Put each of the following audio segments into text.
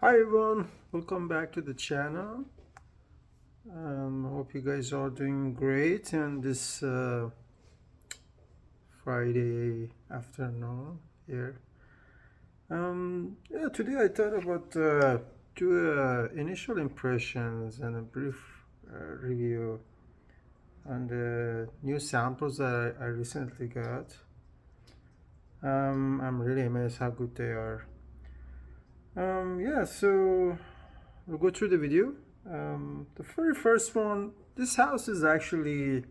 Hi everyone, welcome back to the channel. Hope you guys are doing great on this Friday afternoon here. Yeah, today I thought about do initial impressions and a brief review on the new samples that I recently got. I'm really amazed how good they are. Yeah, so we'll go through the video. The very first one, this house is actually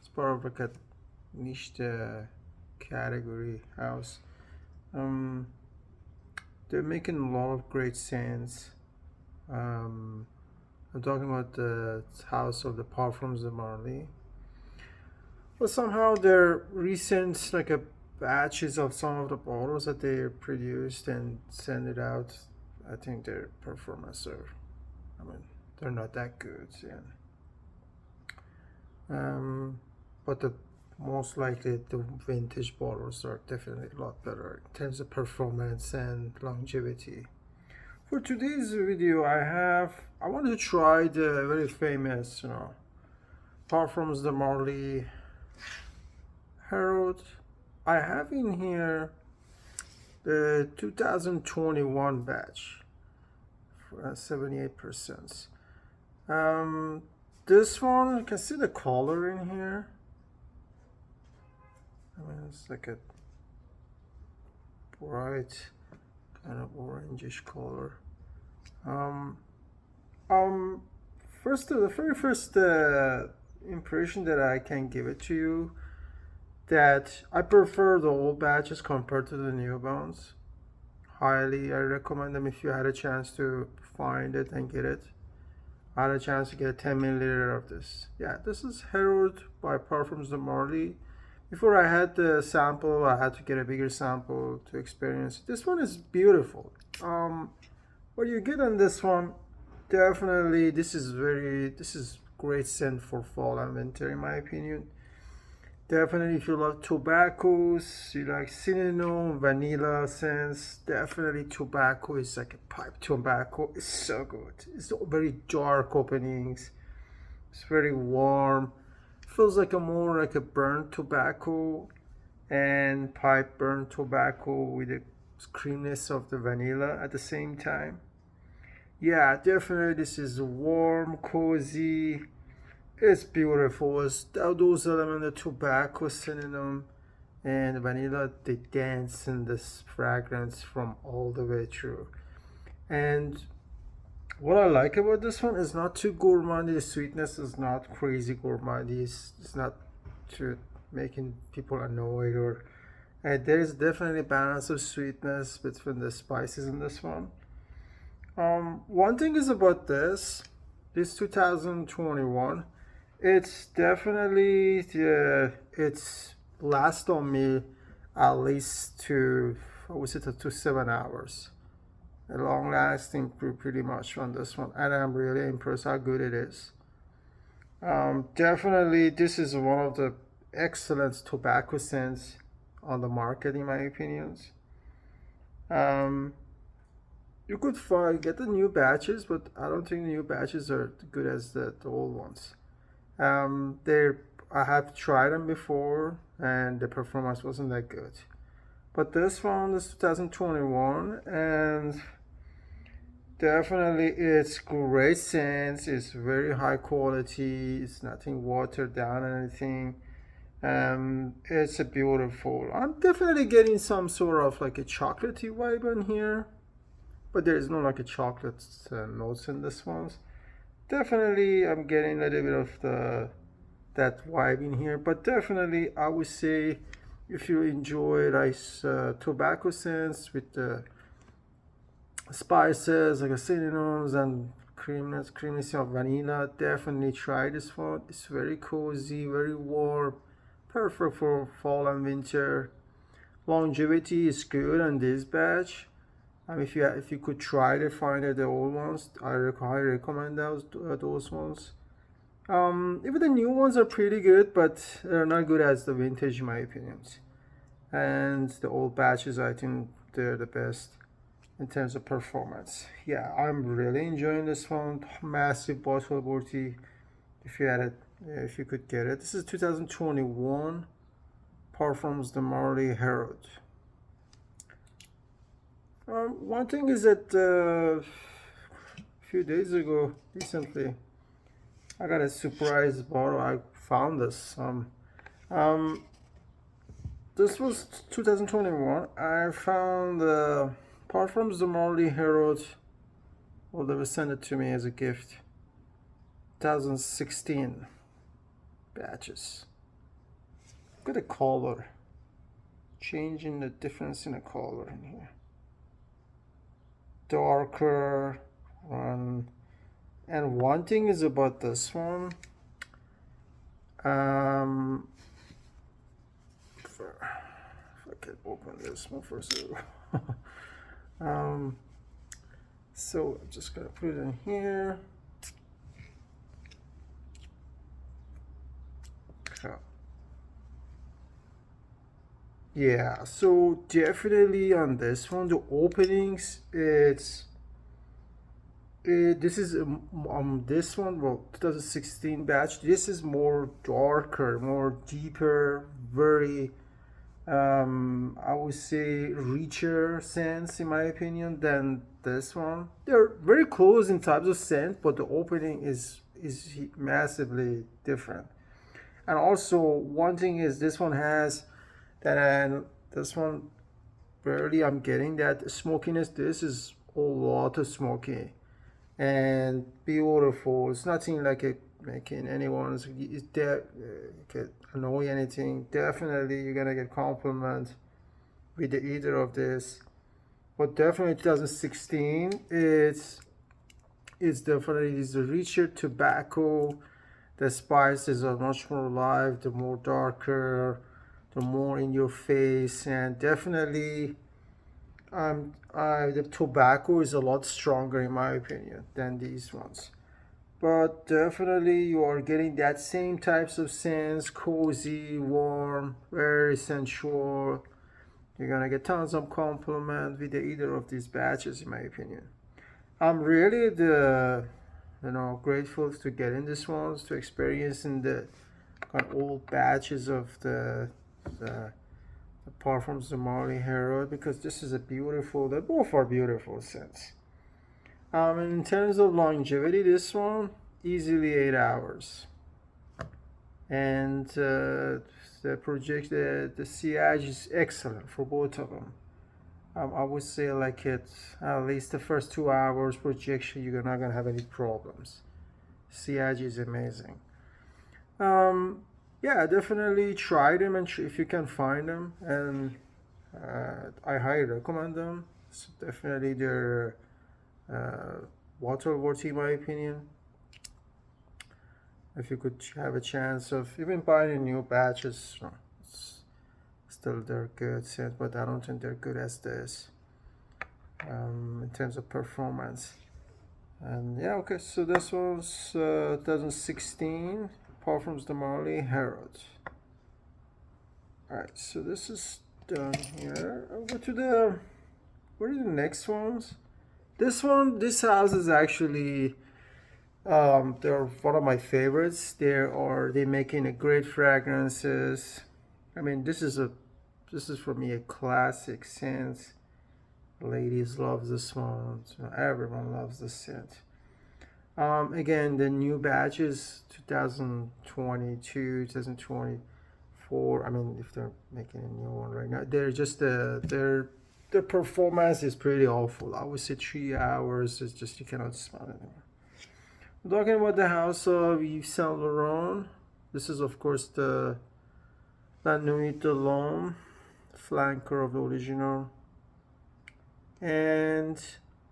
it's part of like a niche category house. Um, they're making a lot of great scents. Um, I'm talking about the house of the Parfums de Marly. But somehow their recent like a batches of some of the bottles that they produced and send it out, I think their performance are, I mean, they're not that good. Yeah. But the most likely the vintage bottles are definitely a lot better in terms of performance and longevity. For today's video, I wanted to try the very famous, Parfums de Marly Herald. I have in here the 2021 batch for 78%. This one, you can see the color in here. I mean, it's like a bright kind of orangish color. Um, um, the very first impression that I can give it to you, that I prefer the old batches compared to the new ones. Highly, I recommend them if you had a chance to find it and get it. I had a chance to get a 10 milliliter of this. Yeah, this is Herald by Parfums de Marly. Before I had the sample, I had to get a bigger sample to experience. This one is beautiful. What you get on this one, definitely, this is great scent for fall and winter in my opinion. Definitely, if you love tobaccos, you like cinnamon, vanilla scents, definitely tobacco is like a pipe tobacco. It's so good. It's very dark openings. It's very warm. Feels like a more like a burnt tobacco and pipe burnt tobacco with the creaminess of the vanilla at the same time. Yeah, definitely this is warm, cozy. It's beautiful. It's those elements, the tobacco, cinnamon, and vanilla, they dance in this fragrance from all the way through. And what I like about this one is not too gourmandy. The sweetness is not crazy gourmandy. It's not too making people annoyed or. There is definitely a balance of sweetness between the spices in this one. One thing is about this 2021. It's definitely it's last on me at least to what was it to 7 hours. A long lasting pretty much on this one, and I'm really impressed how good it is. Definitely, this is one of the excellent tobacco scents on the market, in my opinions. Um, you could get the new batches, but I don't think the new batches are good as the old ones. They're I have tried them before, and the performance wasn't that good. But this one is 2021, and definitely it's great sense. It's very high quality. It's nothing watered down or anything. It's a beautiful. I'm definitely getting some sort of like a chocolatey vibe in here, but there is no like a chocolate notes in this one. Definitely, I'm getting a little bit of that vibe in here, but definitely, I would say if you enjoy nice tobacco scents with the spices like cinnamons and creaminess of vanilla, definitely try this one. It's very cozy, very warm, perfect for fall and winter. Longevity is good on this batch. If you could try to find the old ones, I highly recommend those ones. Even the new ones are pretty good, but they're not good as the vintage, in my opinions. And the old batches, I think they're the best. in terms of performance. Yeah, I'm really enjoying this one. Massive bottle worthy. If you had it, if you could get it. This is 2021. Parfums de Marley Herod. One thing is that a few days ago, recently, I got a surprise bottle. I found this. This was 2021. I found Parfums de Marley Herod. Well, they were sent it to me as a gift. 2016 batches. Look at the color. Changing the difference in the color in here. Darker one. And one thing is about this one. If I can open this one first. So I'm just gonna put it in here. Yeah, so definitely on this one, the openings, this is this one, well, 2016 batch. This is more darker, more deeper, very I would say richer scents in my opinion than this one. They're very close in types of scent, but the opening is massively different. And also one thing is this one has that, and this one barely I'm getting that smokiness. This is a lot of smoky and beautiful. It's nothing like it making anyone's get annoy anything. Definitely you're gonna get compliment with the either of this. But definitely 2016, it's definitely is a richer tobacco. The spices are much more alive, the more darker, the more in your face, and definitely the tobacco is a lot stronger in my opinion than these ones. But definitely you are getting that same types of scents, cozy, warm, very sensual. You're gonna get tons of compliment with either of these batches in my opinion. I'm really grateful to get in this ones, to experience in the kind of old batches of the Parfums de Marley Hero, because this is a beautiful, they both are beautiful scents. In terms of longevity, this one easily 8 hours, and the sillage is excellent for both of them. I would say like at least the first 2 hours projection, you're not gonna have any problems. Sillage is amazing. Yeah, definitely try them, and if you can find them, and I highly recommend them. So definitely they're water worthy in my opinion. If you could have a chance of even buying new batches, still they're good scent, but I don't think they're good as this in terms of performance. And yeah, okay, so this was 2016 Parfums de Marley Herod. Alright, so this is done here. I'll go to the, what are the next ones? This house is actually they're one of my favorites. They're making a great fragrances. I mean, this is for me a classic scent. Ladies love this one. So everyone loves this scent. Again, the new batches 2022, 2024. I mean, if they're making a new one right now, they're just their performance is pretty awful. I would say 3 hours is just, you cannot smell it anymore. I'm talking about the house of Yves Saint Laurent. This is of course the Nuit flanker of the original, and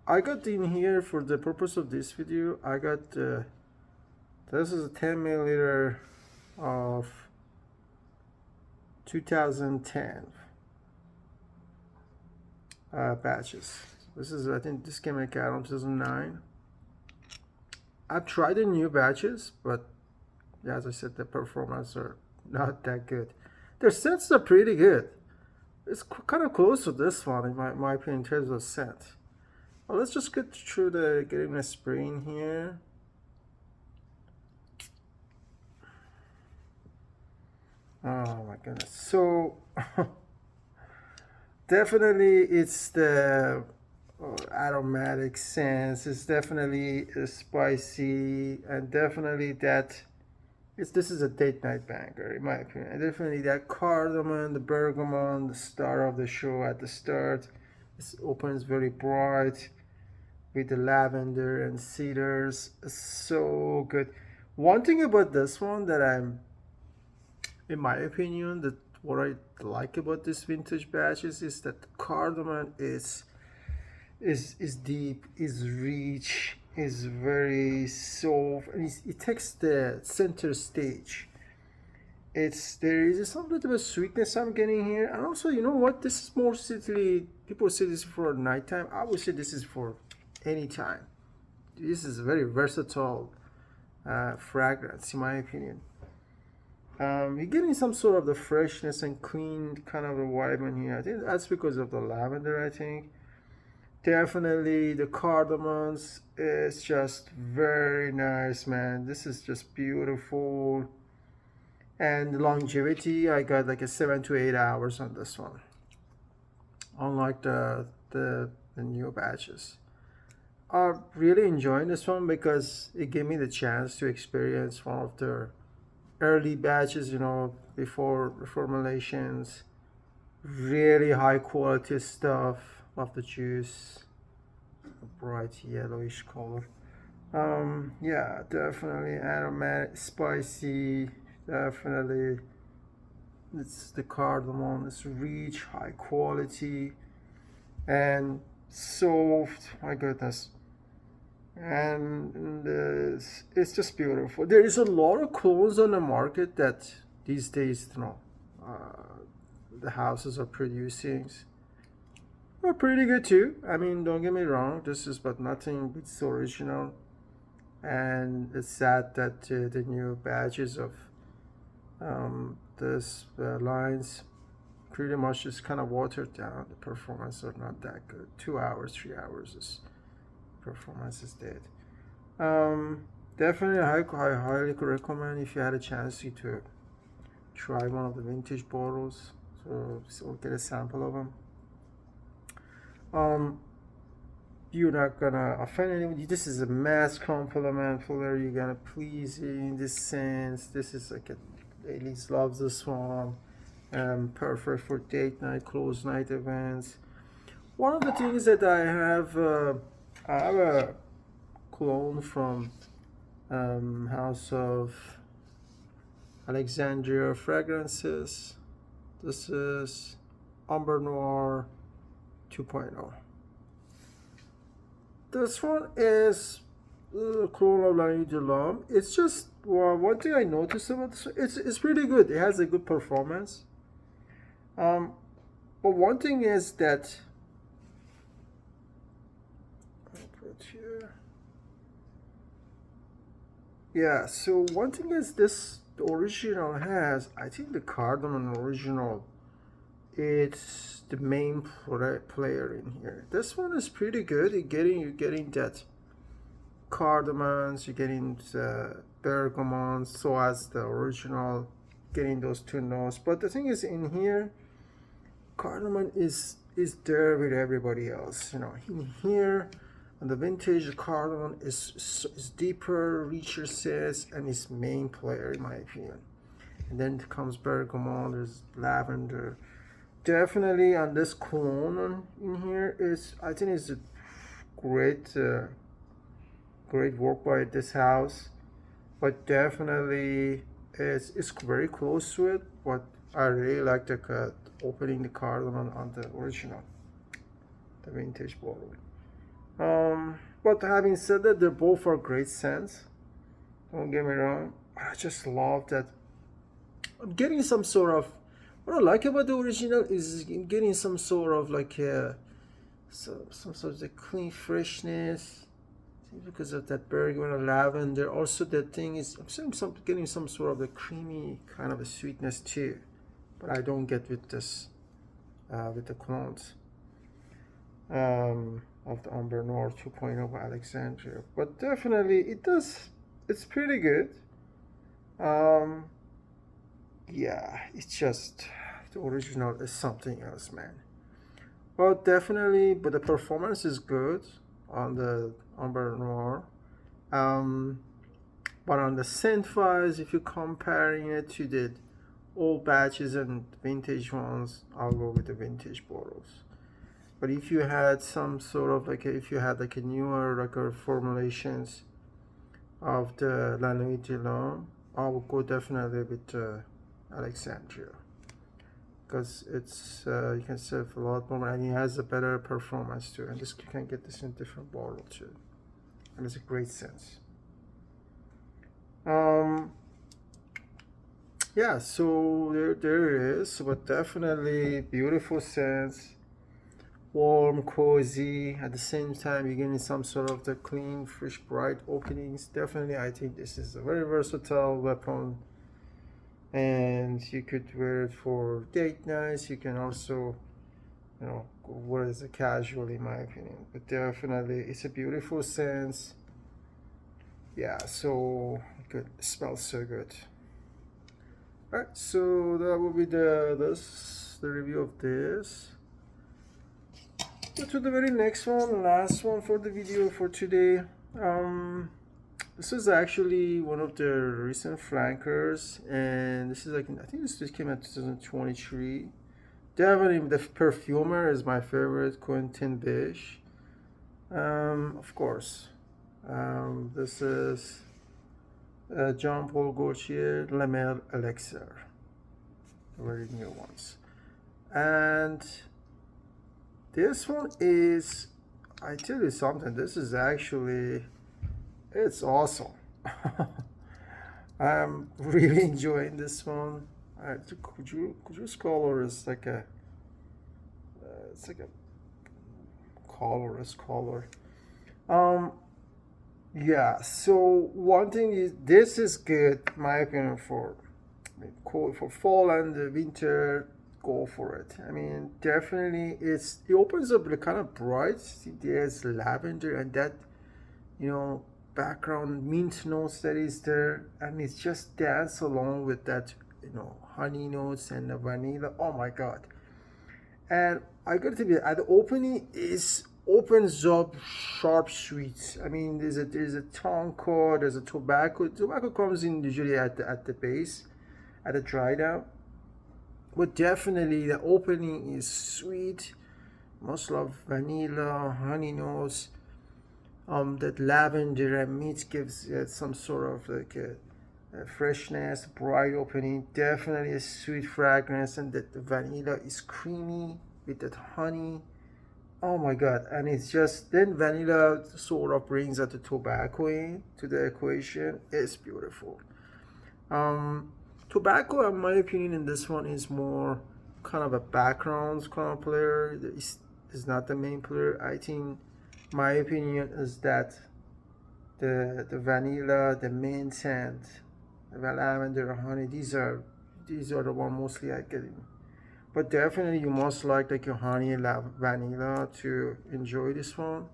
I got in here for the purpose of this video. I got this is a 10 milliliter of 2010 batches. This is, I think this came out in 2009. I've tried the new batches, but as I said, the performance are not that good. Their scents are pretty good. It's kind of close to this one in my opinion in terms of scent. Well, let's just get through the getting a spray in here. Oh my goodness. So definitely it's the aromatic sense. It's definitely spicy, and definitely that this is a date night banger in my opinion. And definitely that cardamom, the bergamot, the star of the show at the start. It opens very bright with the lavender and cedars. It's so good. One thing about this one that I'm, in my opinion, that what I like about this vintage batches is that the cardamom is deep, is rich, is very soft, and it takes the center stage. There is some little bit of sweetness I'm getting here, and also you know what? This is more simply people say this is for nighttime. I would say this is for any time. This is a very versatile fragrance, in my opinion. You're getting some sort of the freshness and clean kind of a vibe in here. I think that's because of the lavender, I think. Definitely the cardamoms is just very nice, man. This is just beautiful. And longevity, I got like a 7 to 8 hours on this one. Unlike the new batches. I'm really enjoying this one because it gave me the chance to experience one of their early batches, you know, before reformulations. Really high quality stuff. Love the juice. A bright yellowish color. Yeah, definitely aromatic, spicy. Definitely, it's the cardamom. It's rich, high quality, and soft. My goodness, and it's just beautiful. There is a lot of clothes on the market that these days, you know, the houses are producing. Are pretty good too. I mean, don't get me wrong. This is but nothing beats the original, and it's sad that the new batches of this lines pretty much is kind of watered down. The performance are not that good. 2 hours, 3 hours is performance is dead. Definitely, I highly recommend if you had a chance to try one of the vintage bottles, so get a sample of them. You're not gonna offend anyone. This is a mass compliment filler. You're gonna please in this sense. This is like a ladies loves this one. Perfect for date night, close night events. One of the things that I have a cologne from House of Alexandria Fragrances. This is Amber Noir 2.0. This one is clone of Nuit de l'Homme. It's just one thing I noticed about this. It's pretty good. It has a good performance. But one thing is that I'll put here. Yeah. So one thing is this original has. I think the cardamom original. It's the main player in here. This one is pretty good. You're getting that cardamoms, you're getting the bergamot, so as the original, getting those two notes. But the thing is, in here, cardamom is there with everybody else. You know, in here, on the vintage, the cardamom is deeper, richer sense, and is main player in my opinion. And then comes bergamot. There's lavender. Definitely on this cologne in here is, I think it's a great great work by this house, but definitely it's very close to it. But I really like the opening the cardamom on the original, the vintage bottle. But having said that, they both are great scents, don't get me wrong. I just love that I'm getting some sort of, what I like about the original is getting some sort of like some sort of the clean freshness because of that bergamot and lavender. Also, the thing is, I'm getting some sort of the creamy kind of a sweetness too, but I don't get with this with the clones. of the Amber Noir 2.0 by Alexandria. But definitely it's pretty good. Um, yeah, it's just the original is something else, man. Well, definitely, but the performance is good on the Amber Noir. Um, but on the scent wise, if you're comparing it to the old batches and vintage ones, I'll go with the vintage bottles. But if you had some sort of like if you had like a newer like a formulations of the La Nuit, I would go definitely with Alexandria, because it's you can save a lot more and it has a better performance too, and this you can get this in different bottle too, and it's a great sense. Yeah, so there it is, but definitely beautiful sense, warm, cozy. At the same time, you're getting some sort of the clean, fresh, bright openings. Definitely, I think this is a very versatile weapon, and you could wear it for date nights. You can also, wear it as a casual, in my opinion. But definitely, it's a beautiful sense. Yeah, so good. It smells so good. Alright, so that will be the review of this. Go to the very next one, last one for the video for today. This is actually one of the recent flankers, and this is like I think this came out 2023. Definitely, the perfumer is my favorite, Quentin Bish. Of course, this is Jean Paul Gaultier Le Male Elixir, very new ones, and this one is, I tell you something, this is actually, it's awesome. I'm really enjoying this one. Could you color is like a it's like a colorless color. Yeah, so one thing is this is good, my opinion, for cool for fall and the winter. Go for it. I mean, definitely, it opens up the kind of bright. There's lavender and that, background mint notes that is there, and it's just dance along with that, honey notes and the vanilla. Oh my god! And I got to be at the opening is opens up sharp sweets. I mean, there's a tonka, there's a tobacco. Tobacco comes in usually at the base, at the dry down. But definitely the opening is sweet. Most love vanilla, honey notes. That lavender and mint gives it some sort of like a freshness, bright opening. Definitely a sweet fragrance, and that the vanilla is creamy with that honey. Oh my god! And it's just then vanilla sort of brings out the tobacco into the equation. It's beautiful. Tobacco, in my opinion, in this one is more kind of a background kind of player. Is not the main player. I think my opinion is that the vanilla, the mint, and the lavender, honey. These are the one mostly I get in. But definitely, you must like your honey and vanilla to enjoy this one.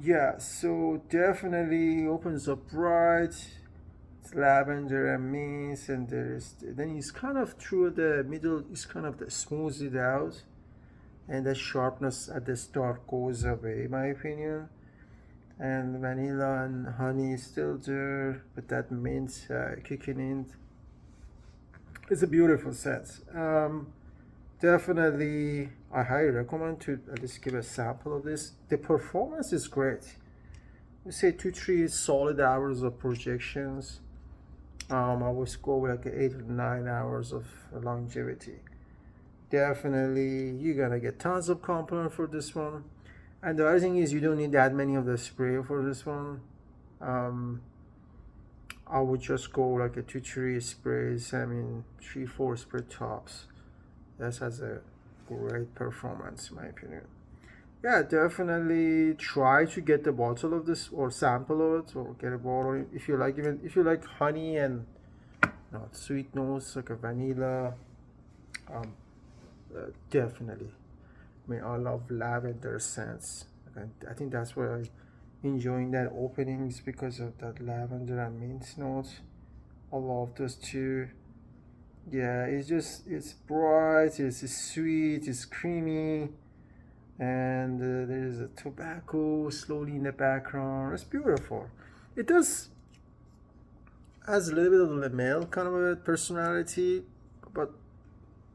Yeah. So definitely opens up bright. It's lavender and mint, and then it's kind of through the middle. It's kind of the smooths it out, and the sharpness at the start goes away, in my opinion. And vanilla and honey is still there, but that mint kicking in. It's a beautiful scent. Definitely, I highly recommend to at least give a sample of this. The performance is great. We say 2-3 solid hours of projections. I would go with like 8 or 9 hours of longevity. Definitely, you're gonna get tons of component for this one. And the other thing is, you don't need that many of the spray for this one. I would just go like a 2-3 sprays. I mean, 3-4 spray tops. That has a great performance, in my opinion. Yeah, definitely try to get the bottle of this or sample of it, or get a bottle if you like. Even if you like honey and sweet notes like a vanilla, definitely mean, I love lavender scents. I think that's why I'm enjoying that openings, because of that lavender and mint notes. I love those two. Yeah, it's bright, it's sweet, it's creamy, and there's a tobacco slowly in the background. It's beautiful. It does has a little bit of the male kind of a personality, but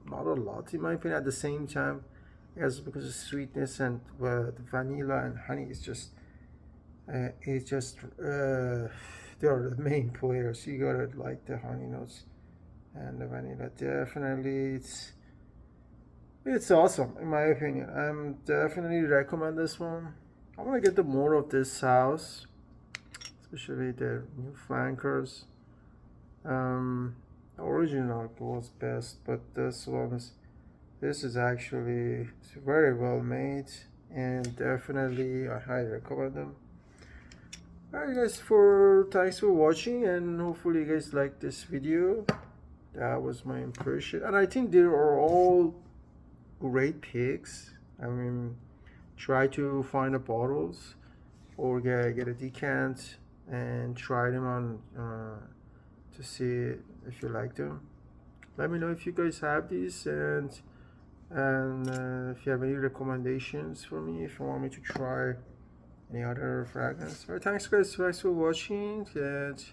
not a lot in my opinion. At the same time, yes, because of sweetness and the vanilla and honey is just they are the main players. You gotta like the honey notes and the vanilla. Definitely, it's awesome in my opinion. I'm definitely recommend this one. I want to get the more of this house, especially the new flankers. Original was best, but this is actually very well made, and definitely I highly recommend them. Alright guys, thanks for watching, and hopefully you guys like this video. That was my impression, and I think they are all great picks. I mean, try to find the bottles or get a decant and try them on to see if you like them. Let me know if you guys have these, and if you have any recommendations for me, if you want me to try any other fragrance. Alright, thanks guys for watching, and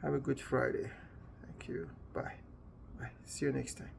have a good Friday. Thank you. Bye. See you next time.